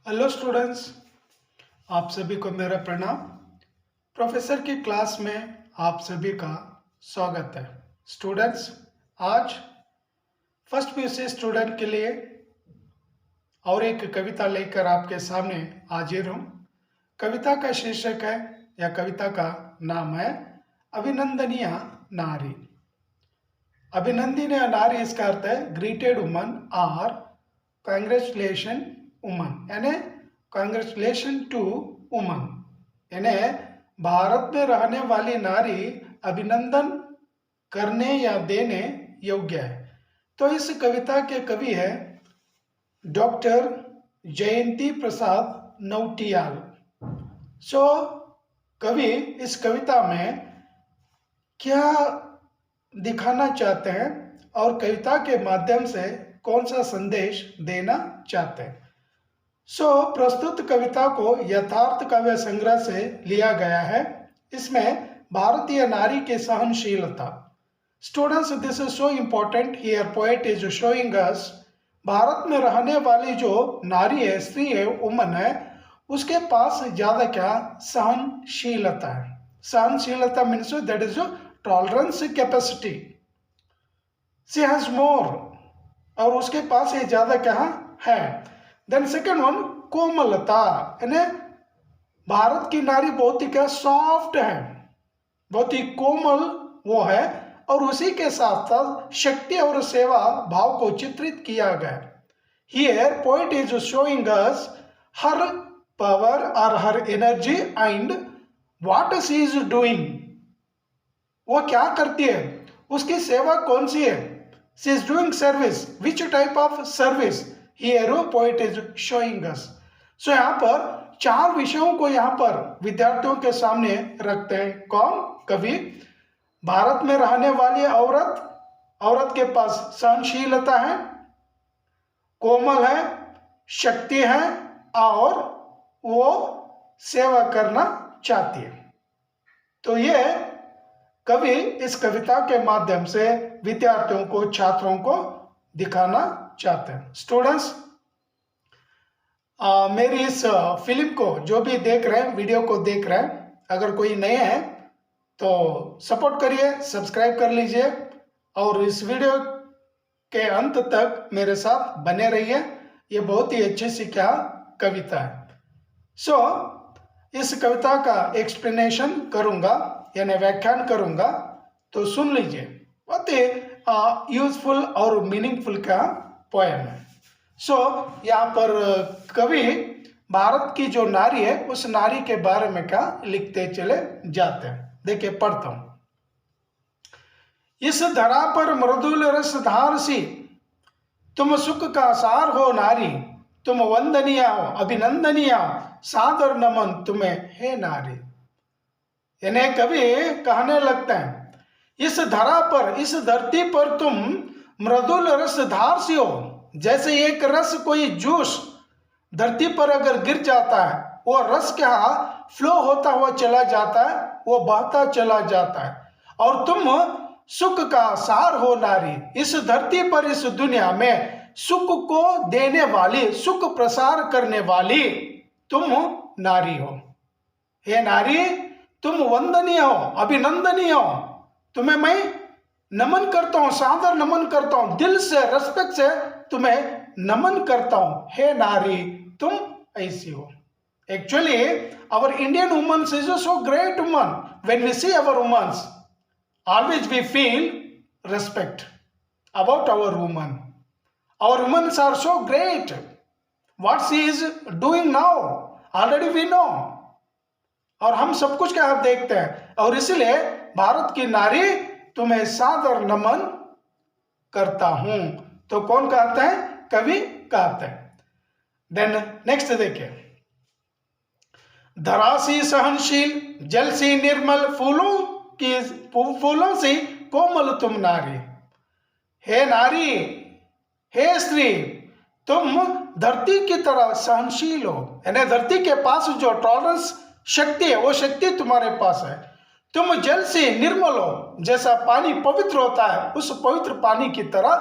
Hello students, आप सभी को मेरा प्रणाम। प्रोफेसर की क्लास में आप सभी का स्वागत है। स्टूडेंट्स, आज फर्स्ट पीयूसी स्टूडेंट के लिए और एक कविता लेकर आपके सामने हाजिर हूँ। कविता का शीर्षक है या कविता का नाम है अभिनंदनीय नारी। अभिनंदनीय नारी इसका अर्थ है ग्रीटेड वुमन और कांग्रेचुलेशन वुमन, यानी कांग्रेचुलेशन टू वुमन, यानी भारत में रहने वाली नारी अभिनंदन करने या देने योग्य है। तो इस कविता के कवि है डॉक्टर जयंती प्रसाद नौटियाल। कवि इस कविता में क्या दिखाना चाहते हैं और कविता के माध्यम से कौन सा संदेश देना चाहते हैं। प्रस्तुत कविता को यथार्थ काव्य संग्रह से लिया गया है। इसमें भारतीय नारी की सहनशीलता। Students, this is so important. Here poet is showing अस भारत में रहने वाली जो नारी है, स्त्री है, वुमन है, उसके पास ज्यादा क्या सहनशीलता है। सहनशीलता means that is tolerance capacity. She has more, और उसके पास ये ज्यादा क्या है। देन सेकेंड वन, कोमलता, यानी भारत की नारी बहुत ही क्या सॉफ्ट है, बहुत ही कोमल वो है, और उसी के साथ साथ शक्ति और सेवा भाव को चित्रित किया गया। Here poet is showing us her power और her energy and what she is doing. वो क्या करती है, उसकी सेवा कौन सी है। She is doing service, which type of service here poet is showing us. यहाँ पर चार विषयों को यहाँ पर विद्यार्थियों के सामने रखते हैं। कौन? कवि। भारत में रहने वाली औरत के पास सहनशीलता है, कोमल है, शक्ति है, और वो सेवा करना चाहती है। तो ये कवि इस कविता के माध्यम से विद्यार्थियों को, छात्रों को दिखाना चाहते हैं। स्टूडेंट्स, मेरी इस फिल्म को जो भी देख रहे हैं, वीडियो को देख रहे हैं, अगर कोई नए हैं तो सपोर्ट करिए, सब्सक्राइब कर लीजिए, और इस वीडियो के अंत तक मेरे साथ बने रहिए। ये बहुत ही अच्छी सी क्या कविता है। इस कविता का एक्सप्लेनेशन करूंगा, यानी व्याख्यान करूंगा, तो सुन लीजिए। बहुत ही यूजफुल और मीनिंगफुल का पोएम है। यहाँ पर कवि भारत की जो नारी है, उस नारी के बारे में क्या लिखते चले जाते हैं। देखिए, पढ़ता हूं। इस धरा पर मृदुल रसधार सी, तुम सुख का सार हो नारी, तुम वंदनीय हो, अभिनंदनीय हो, सादर नमन तुम्हें हे नारी। यानी कवि कहने लगते हैं, इस धरा पर, इस धरती पर तुम मृदुल रसधार सी हो। जैसे एक रस, कोई जूस धरती पर अगर गिर जाता है, वो रस क्या फ्लो होता हुआ चला जाता है, वो बहता चला जाता है, और तुम सुख का सार हो नारी। इस धरती पर, इस दुनिया में सुख को देने वाली, सुख प्रसार करने वाली तुम नारी हो। हे नारी, तुम वंदनीय हो, अभिनंदनीय हो, तुम्हें मैं नमन करता हूं, सादर नमन करता हूं, दिल से, रेस्पेक्ट से तुम्हें नमन करता हूं। हे नारी, तुम ऐसी हो। Actually our Indian women is so great woman. When we see our women, always we feel respect about our woman. Our women are so great. What she is doing now, already we know. और हम सब कुछ क्या देखते हैं, और इसलिए भारत की नारी तुम्हें सादर नमन करता हूं। तो कौन कहते हैं? कवि कहते हैं। देन नेक्स्ट देखिए, धरासी सहनशील, जल सी निर्मल, फूलों से कोमल तुम नारी। हे नारी, हे स्त्री, तुम धरती की तरह सहनशील हो, यानी धरती के पास जो टॉलरेंस शक्ति है, वो शक्ति तुम्हारे पास है। तुम जल से निर्मल हो, जैसा पानी पवित्र होता है, उस पवित्र पानी की तरह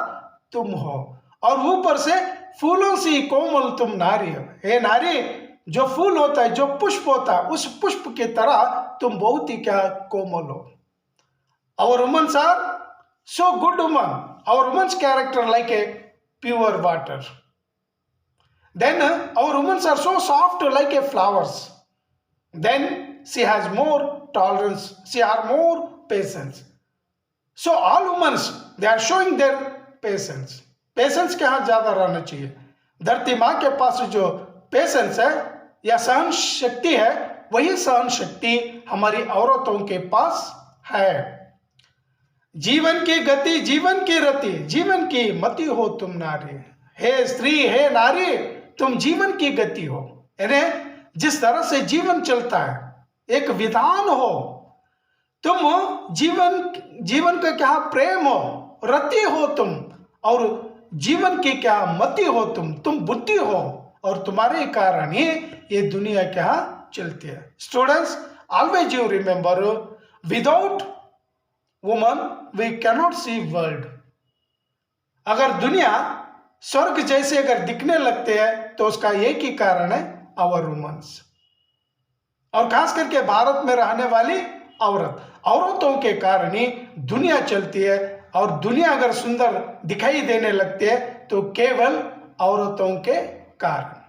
तुम हो, और ऊपर से फूलों सी कोमल तुम नारी हो। हे नारी, जो फूल होता है, जो पुष्प होता है, उस पुष्प की तरह तुम बहुत ही क्या कोमल हो। Our women are so good woman. Our women's character like a pure water. Then our women are so soft like a flowers. Then she has more tolerance. She has more patience. So all women they are showing their patience. Patience के यहाँ ज्यादा रहना चाहिए। धरती माँ के पास जो patience है या सहन शक्ति है, वही सहन शक्ति हमारी औरतों के पास है। जीवन की गति, जीवन की रति, जीवन की मति हो तुम नारी। हे स्त्री, हे नारी, तुम जीवन की गति हो। यानी जिस तरह से जीवन चलता है, एक विधान हो। तुम जीवन का क्या प्रेम हो, रति हो तुम, और जीवन की क्या मति हो तुम बुद्धि हो, और तुम्हारे कारण ही ये दुनिया क्या चलती है। Students, always you remember, without woman we cannot see world. अगर दुनिया स्वर्ग जैसे अगर दिखने लगते हैं तो उसका एक ही कारण है, आवर वुमेन्स। और खास करके भारत में रहने वाली औरतों के कारण ही दुनिया चलती है। और दुनिया अगर सुंदर दिखाई देने लगती है तो केवल औरतों के कारण।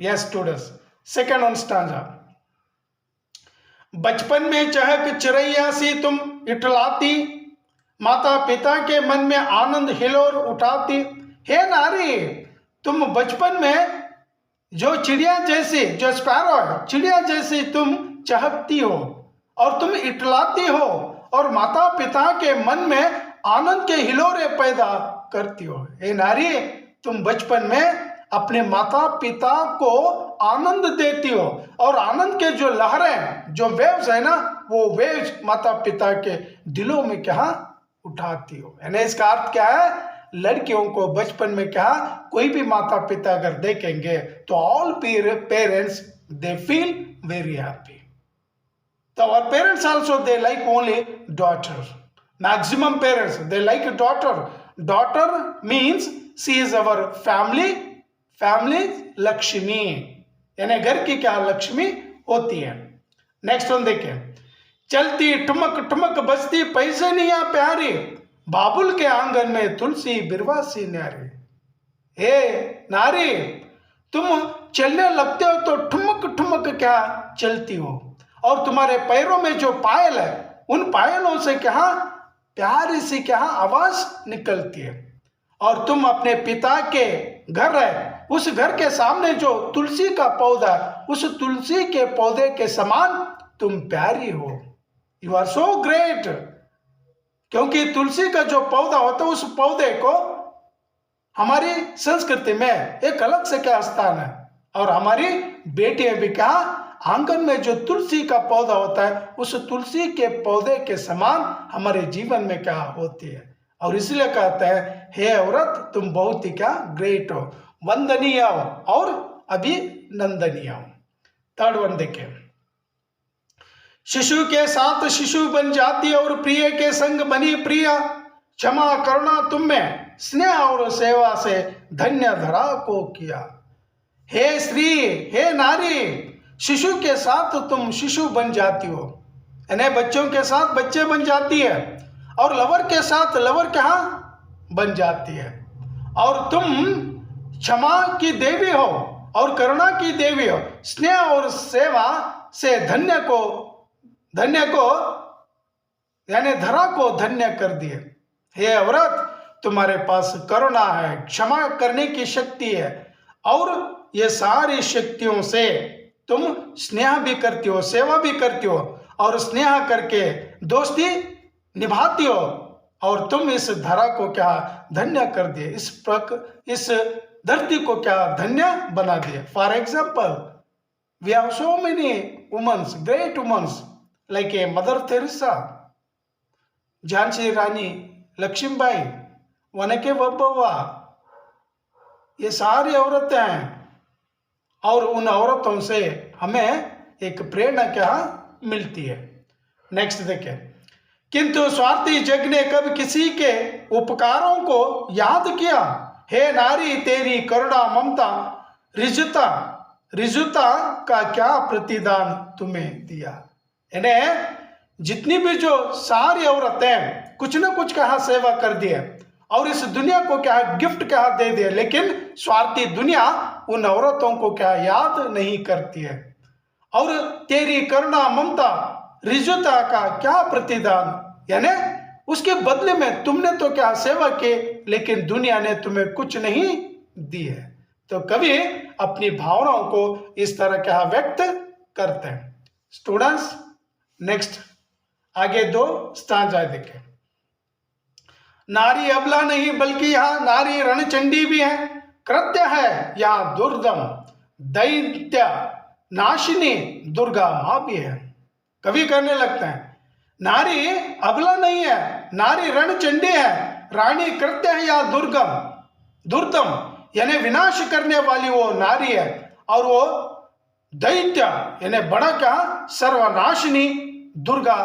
Yes students, second on stanza. बचपन में चहक चिरैया सी तुम इटलाती, माता पिता के मन में आनंद हिलोर उठाती। हे नारी, तुम बचपन में जो चिड़िया जैसी, जो स्पैरो है, चिड़िया जैसी तुम चहकती हो और तुम इटलाती हो और माता पिता के मन में आनंद के हिलोरे पैदा करती हो। हे नारी, तुम बचपन में अपने माता पिता को आनंद देती हो और आनंद के जो लहरें, जो वेव्स है ना, वो वेव्स माता पिता के दिलों में क्या उठाती हो। यानी इसका अर्थ क्या है, लड़कियों को बचपन में क्या, कोई भी माता पिता अगर देखेंगे तो all parents they feel very happy. तो our parents also they like only daughter. Maximum parents they like a daughter. Daughter means she is our family Lakshmi, यानी घर की क्या लक्ष्मी होती है। नेक्स्ट वन देखिए, चलती ठुमक ठुमक बजती पैजनिया प्यारी, बाबुल के आंगन में तुलसी बिरवासी न्यारी। हे नारी, तुम चलने लगते हो तो ठुमक ठुमक क्या चलती हो, और तुम्हारे पैरों में जो पायल है, उन पायलों से क्या प्यारी सी क्या आवाज निकलती है। और तुम अपने पिता के घर है, उस घर के सामने जो तुलसी का पौधा, उस तुलसी के पौधे के समान तुम प्यारी हो। You are so great. क्योंकि तुलसी का जो पौधा होता है, उस पौधे को हमारी संस्कृति में एक अलग से क्या स्थान है। और हमारी बेटियां भी क्या, आंगन में जो तुलसी का पौधा होता है, उस तुलसी के पौधे के समान हमारे जीवन में क्या होती है। और इसलिए कहते हैं, हे औरत, तुम बहुत ही क्या ग्रेट हो, वंदनीय हो और अभिनंदनीय हो। थर्ड वन देखिए, शिशु के साथ शिशु बन जाती और प्रिय के संग बनी प्रिया, क्षमा करुणा तुम में स्नेह और सेवा से धन्य धरा को किया। हे स्त्री, हे नारी, शिशु के साथ तुम शिशु बन जाती हो, यानी बच्चों के साथ बच्चे बन जाती है, और लवर के साथ लवर क्या बन जाती है। और तुम क्षमा की देवी हो और करुणा की देवी हो, स्नेह और सेवा से धन्य को यानी धरा को धन्य कर दिए। हे औरत, तुम्हारे पास करुणा है, क्षमा करने की शक्ति है, और ये सारी शक्तियों से तुम स्नेह भी करती हो, सेवा भी करती हो, और स्नेह करके दोस्ती निभाती हो, और तुम इस धरा को क्या धन्य कर दिए, इस धरती को क्या धन्य बना दिए। For example, we have so many womens, great womens like a Mother Teresa, Jhansi Rani Lakshmibai, वनके बब्बवा, ये सारी औरतें हैं। और उन औरतों से हमें एक प्रेरणा क्या मिलती है। नेक्स्ट देखिए, किंतु स्वार्थी जग ने कब किसी के उपकारों को याद किया, हे नारी तेरी करुणा ममता रिजुता रिजुता का क्या प्रतिदान तुम्हें दिया। यानी जितनी भी जो सारी औरतें कुछ ना कुछ कहा सेवा कर दी है और इस दुनिया को क्या है गिफ्ट क्या दे दिया, लेकिन स्वार्थी दुनिया उन औरतों को क्या याद नहीं करती है। और तेरी करुणा ममता रिजुता का क्या प्रतिदान, यानी उसके बदले में तुमने तो क्या सेवा की, लेकिन दुनिया ने तुम्हें कुछ नहीं दी है। तो कवि अपनी भावनाओं को इस तरह क्या व्यक्त करते हैं। स्टूडेंट्स, नेक्स्ट आगे 2 स्टांजा देखें। नारी अबला नहीं बल्कि यहाँ नारी रणचंडी भी है, कृत्य है यहाँ दुर्दम दैत्य नाशिनी दुर्गा माँ भी है। कवि कहने लगते हैं नारी अबला नहीं है, नारी रणचंडी है, रानी कृत्य है या दुर्दम यानी विनाश करने वाली वो नारी है, और वो दैत्य यानी बड़ा क्या सर्वनाशिनी दुर्गा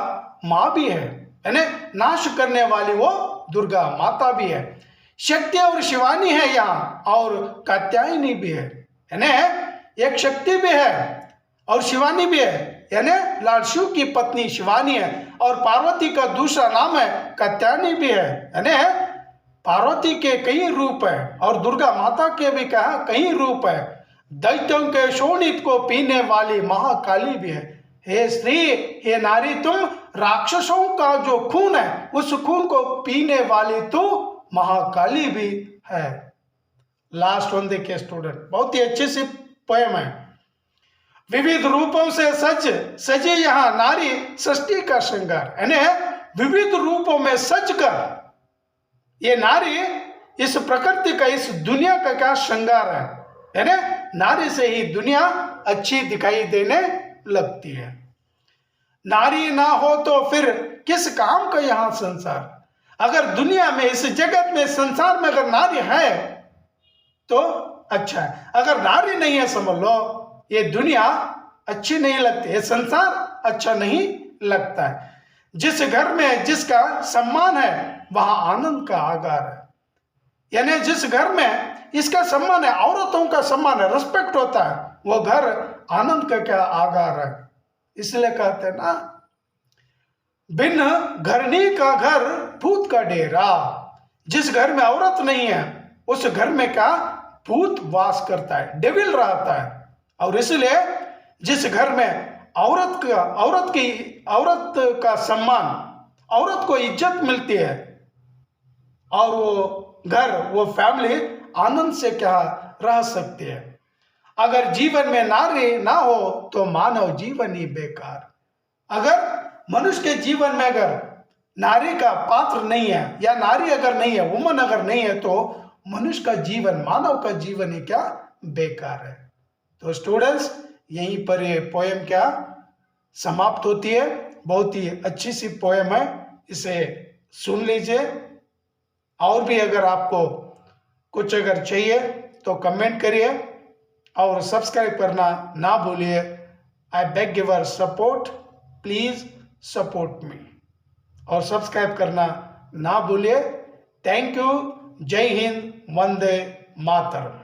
माँ भी है, यानी नाश करने वाली वो दुर्गा माता भी है। शक्ति और शिवानी है यहाँ और कात्यायनी भी है, यानी एक शक्ति भी है और शिवानी भी है, यानी लॉर्ड शिव की पत्नी शिवानी है, और पार्वती का दूसरा नाम है कात्यायनी भी है, यानी पार्वती के कई रूप है और दुर्गा माता के भी कहा कई रूप है। दैत्यों के शोणित को पीने वाली महाकाली भी है। हे स्त्री, हे नारी, तुम राक्षसों का जो खून है उस खून को पीने वाली तो महाकाली भी है। लास्ट वन देखिए स्टूडेंट, बहुत ही अच्छी सी पोएम है। विविध रूपों से सजे यहाँ नारी सृष्टि का श्रृंगार, यानी विविध रूपों में सज कर ये नारी इस प्रकृति का इस दुनिया का क्या श्रृंगार है, यानी नारी से ही दुनिया अच्छी दिखाई देने लगती है। नारी ना हो तो फिर किस काम का यहाँ संसार। अगर दुनिया में इस जगत में संसार में अगर नारी है तो अच्छा है, अगर नारी नहीं है समझ लो ये दुनिया अच्छी नहीं लगती, ये संसार अच्छा नहीं लगता है। जिस घर में जिसका सम्मान है वहां आनंद का आगार है, यानी जिस घर में इसका सम्मान है, औरतों का सम्मान है, रिस्पेक्ट होता है, वो घर आनंद का क्या आगार है। इसलिए कहते हैं ना, बिन घरनी का घर भूत का डेरा। जिस घर में औरत नहीं है उस घर में क्या भूत वास करता है, डेविल रहता है। और इसलिए जिस घर में औरत का सम्मान, औरत को इज्जत मिलती है, और वो घर वो फैमिली आनंद से क्या रह सकती है। अगर जीवन में नारी ना हो तो मानव जीवन ही बेकार। अगर मनुष्य के जीवन में अगर नारी का पात्र नहीं है या नारी अगर नहीं है, वुमन अगर नहीं है, तो मनुष्य का जीवन, मानव का जीवन ही क्या बेकार है। तो स्टूडेंट्स, यहीं पर ये पोएम क्या समाप्त होती है। बहुत ही अच्छी सी पोएम है, इसे सुन लीजिए। और भी अगर आपको कुछ अगर चाहिए तो कमेंट करिए और सब्सक्राइब करना ना भूलिए। I beg your support, please support me, और सब्सक्राइब करना ना भूलिए। Thank you. जय हिंद, वंदे मातरम।